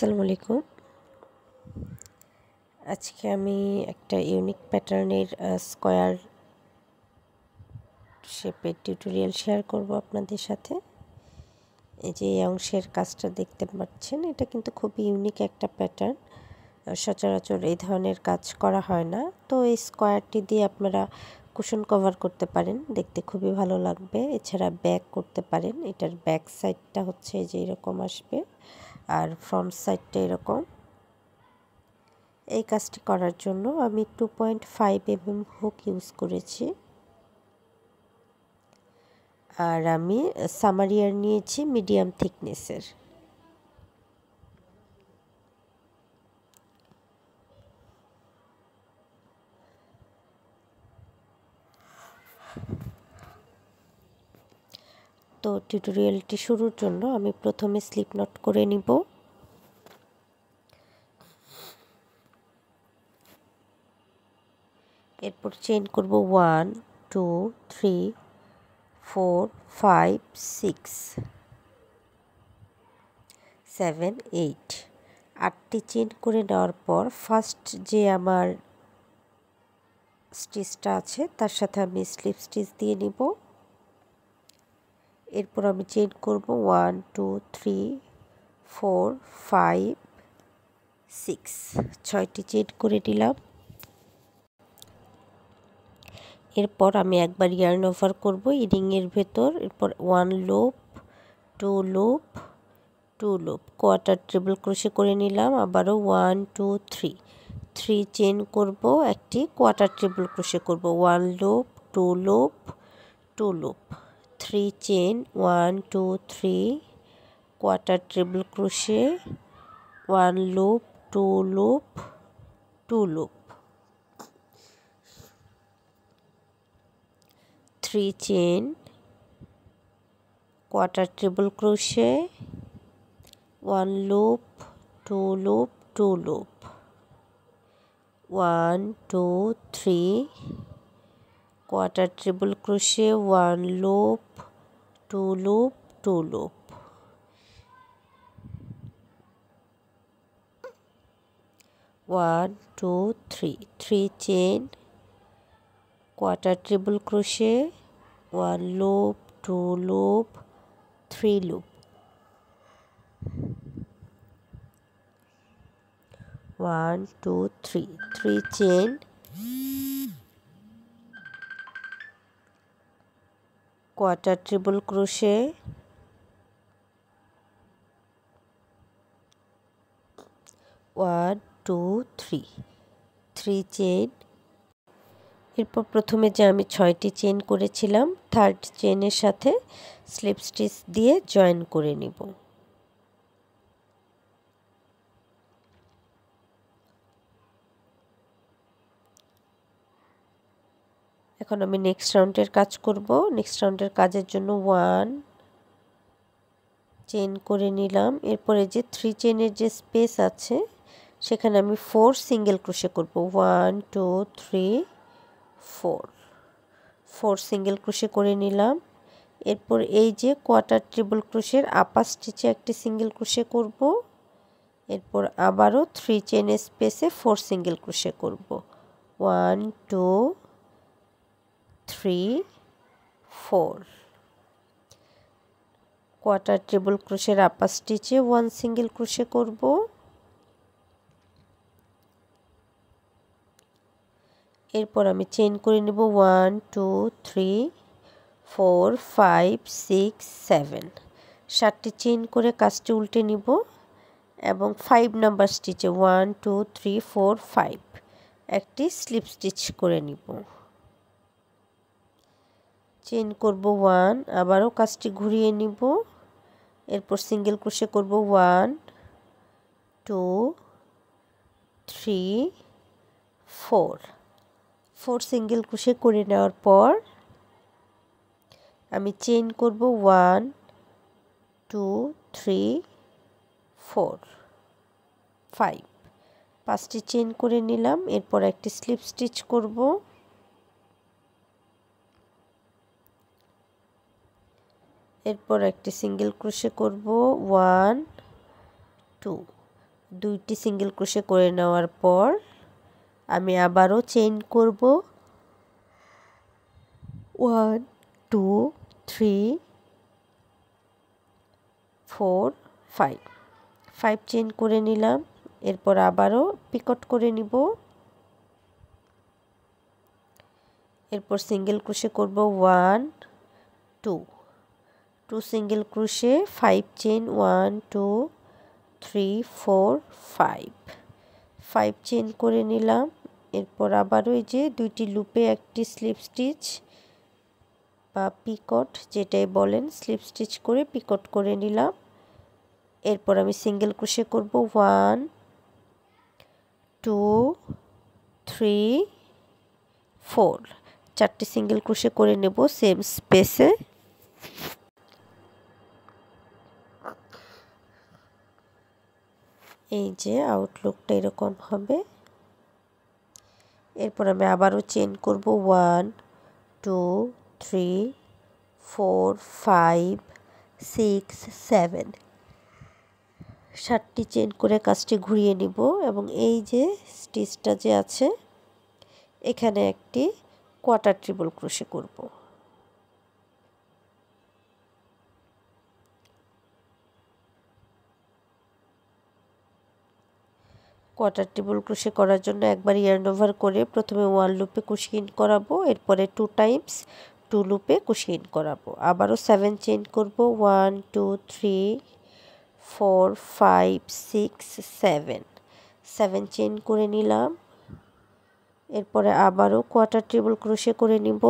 আসসালামু আলাইকুম। আজকে আমি একটা ইউনিক প্যাটার্নের স্কয়ার শেপের টিউটোরিয়াল শেয়ার করব আপনাদের সাথে। এই যে এই অংশের কাজটা দেখতে পাচ্ছেন, এটা কিন্তু খুবই ইউনিক একটা প্যাটার্ন। সচরাচর এই ধরনের কাজ করা হয় না। তো এই স্কয়ারটি দিয়ে আপনারা কুশন কভার করতে পারেন, দেখতে খুবই ভালো লাগবে। এছাড়া ব্যাক করতে পারেন। এটার ব্যাক সাইডটা হচ্ছে যে এরকম আসবে, আর ফ্রন্ট সাইডটা এরকম। এই কাজটি করার জন্য আমি 2.5 mm হুক ইউজ করেছি, আর আমি সামারিয়ার নিয়েছি মিডিয়াম থিকনেসের। তো টিউটোরিয়ালটি শুরুর জন্য আমি প্রথমে স্লিপ নট করে নিব। এরপর চেইন করব 1 2 3 4 5 6 7 8 8টি চেইন করে নেওয়ার পর ফার্স্ট যে আমার স্টিচটা আছে তার সাথে আমি স্লিপ স্টিচ দিয়ে নিব। এরপর আমি চেইন করব 1 2 3 4 5 6 6টি চেইন করে নিলাম। এরপর আমি একবার ইয়ার্ন ওভার করব রিংয়ের ভেতর। এরপর 1 loop 2 loop 2 loop quarter triple crochet করে নিলাম। আবারও 1 2 3 3 চেইন করব, একটি কোয়ার্টার ট্রিপল ক্রোশে করব। 1 loop 2 loop 2 loop 3 chain 1 2 3 quarter triple crochet 1 loop 2 loop 2 loop 3 chain quarter triple crochet 1 loop 2 loop 2 loop 1 2 3 quarter triple crochet 1 loop 2 loop 2 loop 1 2 3 3 chain quarter triple crochet 1 loop 2 loop 3 loop 1 2 3 3 chain quarter triple crochet 1 2 3 3 chain. এরপর প্রথমে যে আমি 6টি chain করেছিলাম, third চেইনের সাথে slip stitch দিয়ে join করে নিব। এখন আমি নেক্সট রাউন্ডের কাজ করব। নেক্সট রাউন্ডের কাজের জন্য 1 চেইন করে নিলাম। এরপরে যে 3 চেইনের যে স্পেস আছে সেখানে আমি 4 সিঙ্গেল ক্রোশে করব। 1 2 3 4 4 সিঙ্গেল ক্রোশে করে নিলাম। এরপর এই যে কোয়ার্টার ট্রিপল ক্রোশের আপার স্টিচে একটি সিঙ্গেল ক্রোশে করব। এরপর আবারও 3 চেইনের স্পেসে 4 সিঙ্গেল ক্রোশে করব। 1 2 3 4 কোয়ার্টার ট্রিপল ক্রোশের আপার স্টিচে 1 সিঙ্গেল ক্রোশে করব। এরপর আমি চেইন করে নেব 1 2 3 4 5 6 7 7টি চেইন করে কাজটি উল্টে নিব এবং 5 নাম্বার স্টিচে 1 2 3 4 5 একটি স্লিপ স্টিচ করে নিব। চেইন করব 1, আবারও কাজটি ঘুরিয়ে নিব। এরপর সিঙ্গেল ক্রোশে করব 1 2 3 4 4 সিঙ্গেল ক্রোশে করে নেওয়ার পর আমি চেইন করব 1 2 3 4 5 5টি চেইন করে নিলাম। এরপর একটি স্লিপ স্টিচ করব। এরপর একটি সিঙ্গেল ক্রোশে করব 1 2 দুইটি সিঙ্গেল ক্রোশে করে নেওয়ার পর আমি আবারও চেইন করব 1 2 3 4 5 5 চেইন করে নিলাম। এরপর আবারও পিকট করে নিব। এরপর সিঙ্গেল ক্রোশে করব 1 2 2 সিঙ্গেল ক্রোশে 5 চেইন 1 2 3 4 5 5 চেইন করে নিলাম। এরপর আবারও এই যে দুইটি লুপে একটি স্লিপ স্টিচ বা পিকট যেটাই বলেন স্লিপ স্টিচ করে পিকট করে নিলাম। এরপর আমি সিঙ্গেল ক্রোশে করব 1 2 3 4 চারটি সিঙ্গেল ক্রোশে করে নেব সেম স্পেসে। এই যে আউটলুকটা এরকম হবে। এরপর আমি আবারও চেইন করব 1 2 3 4 5 6 7 7টি চেইন করে কাজটি ঘুরিয়ে নিব এবং এই যে স্টিচটা যে আছে এখানে একটি কোয়ার্টার ট্রিপল ক্রোশে করব। কোয়ার্টার ট্রিপল ক্রোশে করার জন্য একবার ইয়ার্ন ওভার করে প্রথমে 1 লুপে কুশি ইন করাবো, এরপরে 2 টাইমস 2 লুপে কুশি ইন করাবো। আবারও 7 চেইন করব 1 2 3 4 5 6 7 7 চেইন করে নিলাম। এরপরে আবারও কোয়ার্টার ট্রিপল ক্রোশে করে নিব।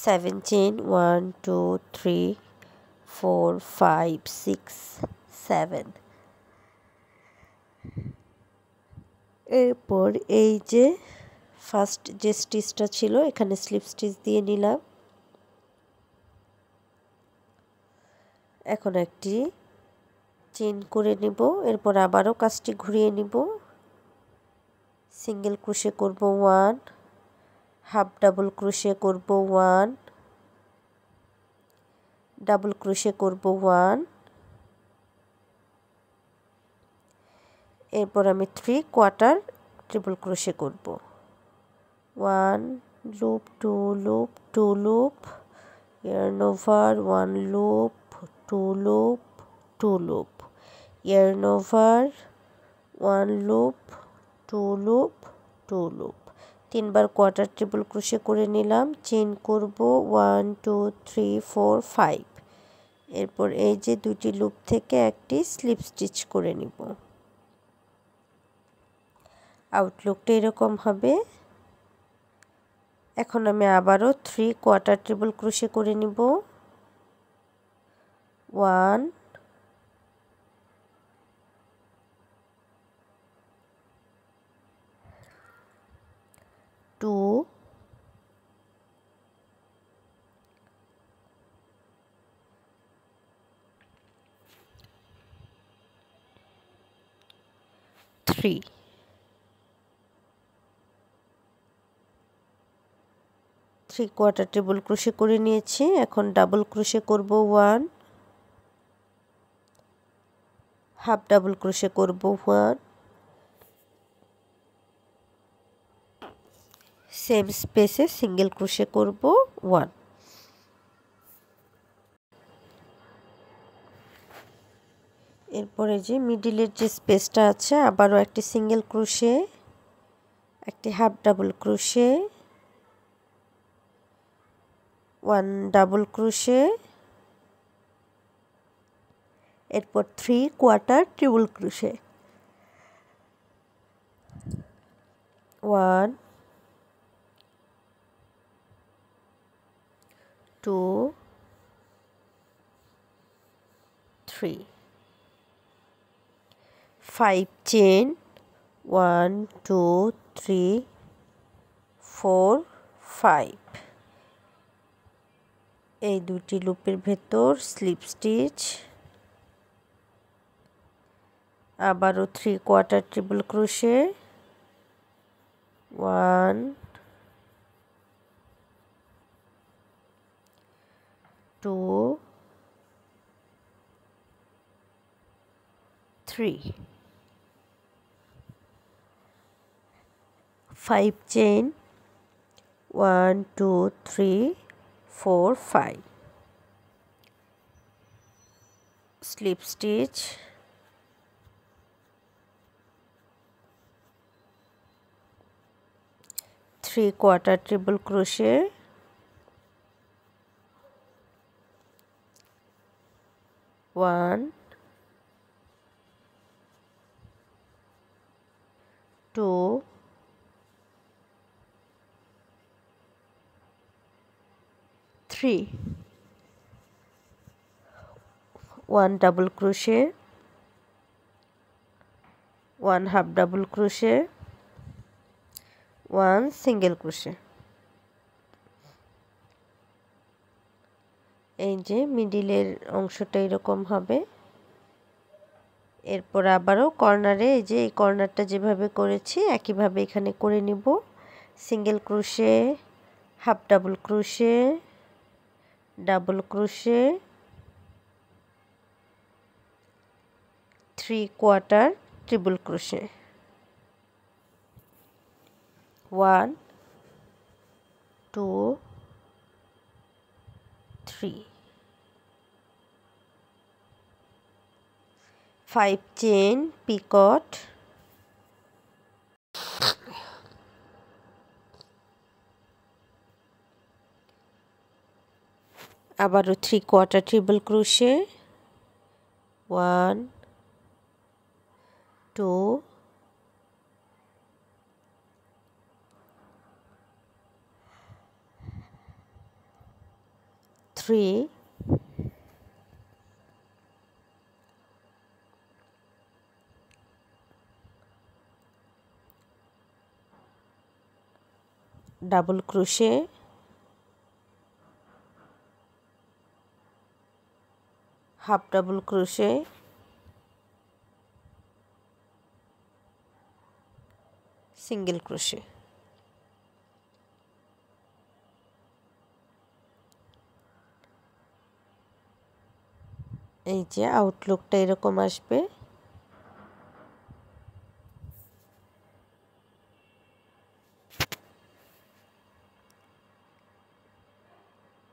7 চেইন 1 2 3 4 5 6 7 এরপর এই যে ফার্স্ট যে স্টিচটা ছিল এখানে স্লিপ স্টিচ দিয়ে নিলাম। এখন একটি চেইন করে নিব। এরপর আবারও কাজটি ঘুরিয়ে নিব। সিঙ্গেল ক্রোশে করব 1 হাফ ডাবল ক্রোশে করব 1 ডাবল ক্রোশে করব 1 এরপর আমি 3 কোয়ার্টার ট্রিপল ক্রোশে করব 1 loop 2 loop 2 loop yarn over 1 loop 2 loop 2 loop yarn over 1 loop 2 loop 2 loop তিনবার কোয়ার্টার ট্রিপল ক্রোশে করে নিলাম। চেইন করব 1 2 3 4 5 এরপর এই যে দুটি লুপ থেকে একটি স্লিপ স্টিচ করে নিব। আউটলুকটা এরকম হবে। এখন আমি আবারও 3 কোয়ার্টার ট্রিপল ক্রোশে করে নিব 1 2 3 3 কোয়ার্টার ট্রিপল ক্রোশে করে নিয়েছি। এখন ডাবল ক্রোশে করব 1 হাফ ডাবল ক্রোশে করব 1 সেম স্পেসে সিঙ্গেল ক্রোশে করব 1 এরপরে যে মিডিলের যে স্পেসটা আছে আবারও একটি সিঙ্গেল ক্রোশে একটি half double crochet 1 double crochet এরপর 3 কোয়ার্টার ট্রিপল ক্রোশে 1 2 3 5 চেইন 1 2 3 4 5 এই দুটি লুপের ভেতর স্লিপ স্টিচ আবারও 3 quarter triple crochet 1 2 3 5 chain 1 2 3 4 5 slip stitch, 3/4 treble crochet, 1 2 3 1 double crochet, 1 half double crochet, 1 single crochet। এই যে মিডিলের অংশটা এরকম হবে। এরপর আবারও কর্নারে এই যে এই কর্নারটা যেভাবে করেছি একইভাবে এখানে করে নিব। Single crochet, half double crochet, double crochet, 3/4 triple crochet, 1 2 3 5 chain Picot, আবারও 3/4 triple crochet, 1 2 3 double crochet, half double crochet, single crochet. এই যে আউটলুকটা এরকম আসবে।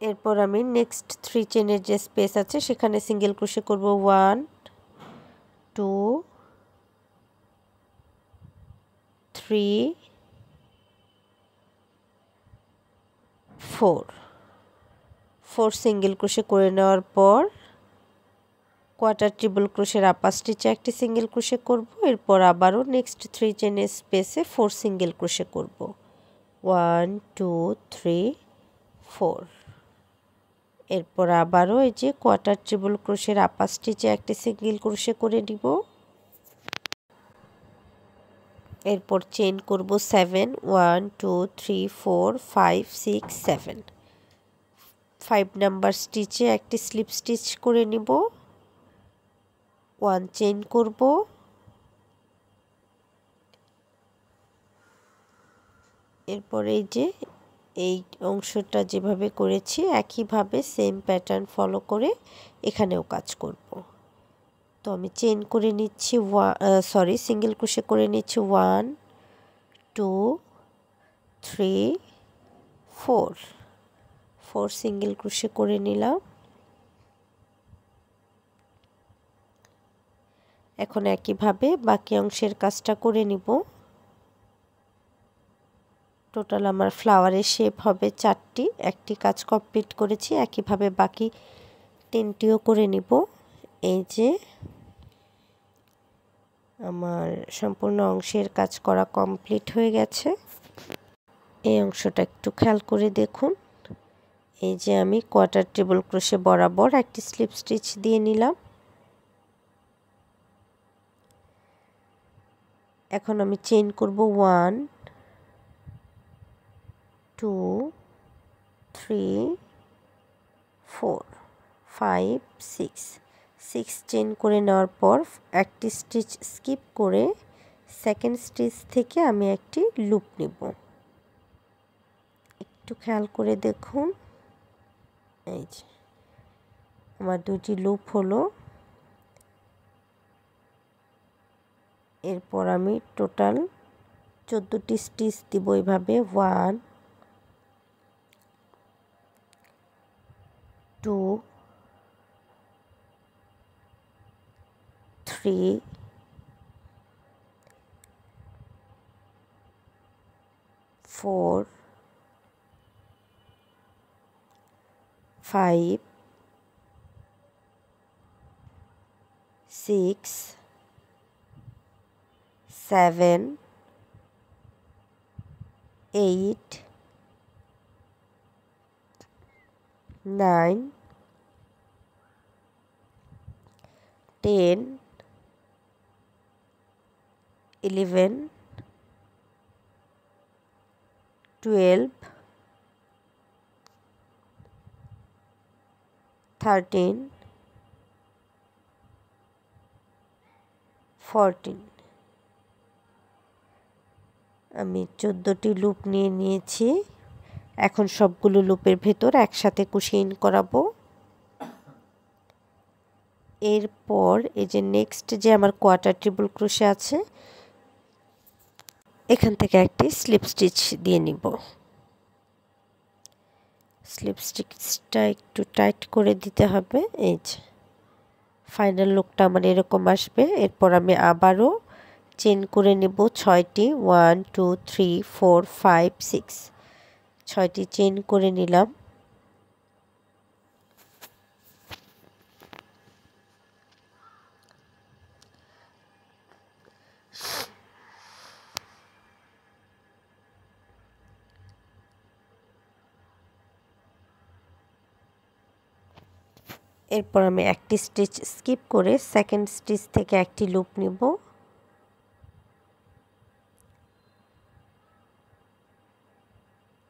এরপর আমি নেক্সট 3 চেনের যে স্পেস আছে সেখানে সিঙ্গেল ক্রোশে করব 1 2 3 4 সিঙ্গেল ক্রোশে করে নেওয়ার পর কোয়ার্টার ট্রিপল ক্রোশের আপার স্টিচে একটি সিঙ্গেল ক্রোশে করব। এরপর আবারও নেক্সট 3 চেনের স্পেসে 4 সিঙ্গেল ক্রোশে করব। 1 2 3 4। এরপর আবারও এই যে কোয়ার্টার ট্রিপল ক্রোশের আপার স্টিচে একটি সিঙ্গেল ক্রোশে করে নিব। এরপর চেইন করব 7 1 2 3 4 5 6 7। 5 নাম্বার স্টিচে একটি স্লিপ স্টিচ করে নিব। 1 চেইন করব, এরপর এই যে এই অংশটা যেভাবে করেছি একইভাবে সেম প্যাটার্ন ফলো করে এখানেও কাজ করব। তো আমি চেইন করে নিচ্ছি সিঙ্গেল ক্রোশে করে নিচ্ছি 1 2 3 4 সিঙ্গেল ক্রোশে করে নিলাম। এখন একইভাবে বাকি অংশের কাজটা করে নিব। টোটাল আমার ফ্লাওয়ারের শেপ হবে 4টি। একটি কাজ কমপ্লিট করেছি, একইভাবে বাকি 3টিও করে নিব। এই যে আমার সম্পূর্ণ অংশের কাজ করা কমপ্লিট হয়ে গেছে। এই অংশটা একটু খেয়াল করে দেখুন। এই যে আমি কোয়ার্টার ট্রিপল ক্রোশে বরাবর একটি স্লিপ স্টিচ দিয়ে নিলাম। এখন আমি চেইন করব 1 2 3 4 5 6 চেইন করে নেওয়ার পর একটি স্টিচ স্কিপ করে সেকেন্ড স্টিচ থেকে আমি একটি লুপ নিব। একটু খেয়াল করে দেখুন। এই যে আমার 2টি লুপ হলো। এরপর আমি টোটাল 14টি স্টিচ দিব এইভাবে 1 2 3 4 5 6 7 8 9 10 11 12 13 14 আমি 14টি লুপ নিয়েছি। এখন সবগুলো লুপের ভেতর একসাথে কুশি ইন করাবো। এরপর এই যে নেক্সট যে আমার কোয়ার্টার ট্রিপল ক্রোশে আছে, এখান থেকে একটি স্লিপ স্টিচ দিয়ে নিব। স্লিপ স্টিচটা একটু টাইট করে দিতে হবে। এই যে ফাইনাল লুকটা আমার এরকম আসবে। এরপর আমি আবারও চেন করে নেব 6টি 1 2 3 4 5 6 6টি চেন করে নিলাম। এরপর আমি একটি স্টিচ স্কিপ করে সেকেন্ড স্টিচ থেকে একটি লুপ নিব।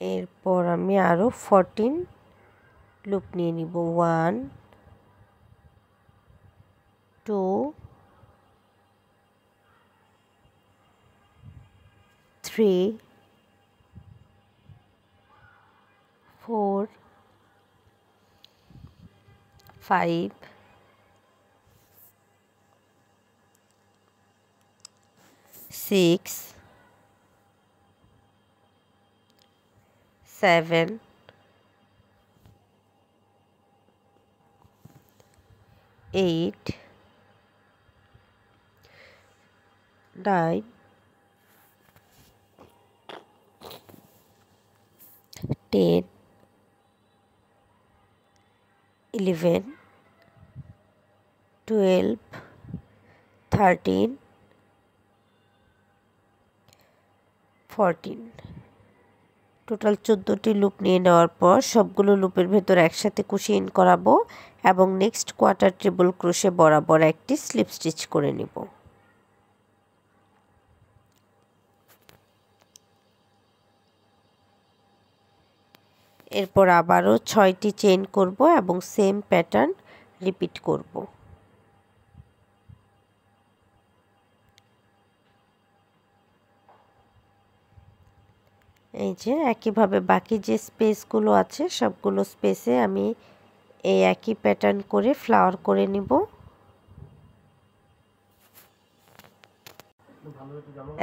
এরপর আমি আরও 14 লুপ নিয়ে নিব। 1 2 3 4 5 6 7 8 9 10 11 12 13 14 টোটাল 14টি লুপ নিয়ে নেওয়ার পর সবগুলো লুপের ভেতর একসাথে কুশি ইন করাবো এবং নেক্সট কোয়ার্টার ট্রিপল ক্রোশে বরাবর একটি স্লিপ স্টিচ করে নিব। এরপর আবারও 6টি চেইন করব এবং সেম প্যাটার্ন রিপিট করব। এই যে একইভাবে বাকি যে স্পেসগুলো আছে সবগুলো স্পেসে আমি এই একই প্যাটার্ন করে ফ্লাওয়ার করে নিব।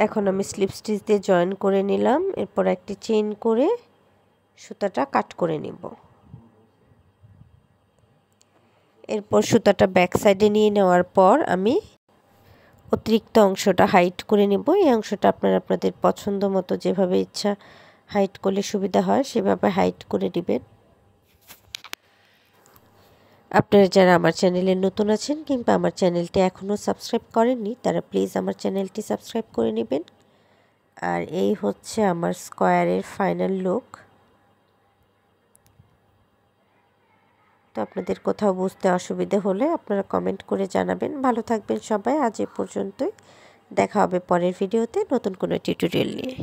এখন আমি স্লিপ স্টিচ দিয়ে জয়েন করে নিলাম। এরপর একটি চেইন করে সুতাটা কাট করে নিব। এরপর সুতাটা ব্যাক সাইডে নিয়ে নেওয়ার পর আমি অতিরিক্ত অংশটা হাইট করে নিব। এই অংশটা আপনারা আপনাদের পছন্দ মতো যেভাবে ইচ্ছা হাইট করলে সুবিধা হয় সেভাবে হাইট করে দিবেন। আপনারা যারা আমার চ্যানেলে নতুন আছেন কিংবা আমার চ্যানেলটি এখনও সাবস্ক্রাইব করেননি তারা প্লিজ আমার চ্যানেলটি সাবস্ক্রাইব করে নেবেন। আর এই হচ্ছে আমার স্কোয়ারের ফাইনাল লুক। তো আপনাদের কোথাও বুঝতে অসুবিধা হলে আপনারা কমেন্ট করে জানাবেন। ভালো থাকবেন সবাই। আজ এ পর্যন্তই। দেখা হবে পরের ভিডিওতে নতুন কোনো টিউটোরিয়াল নিয়ে।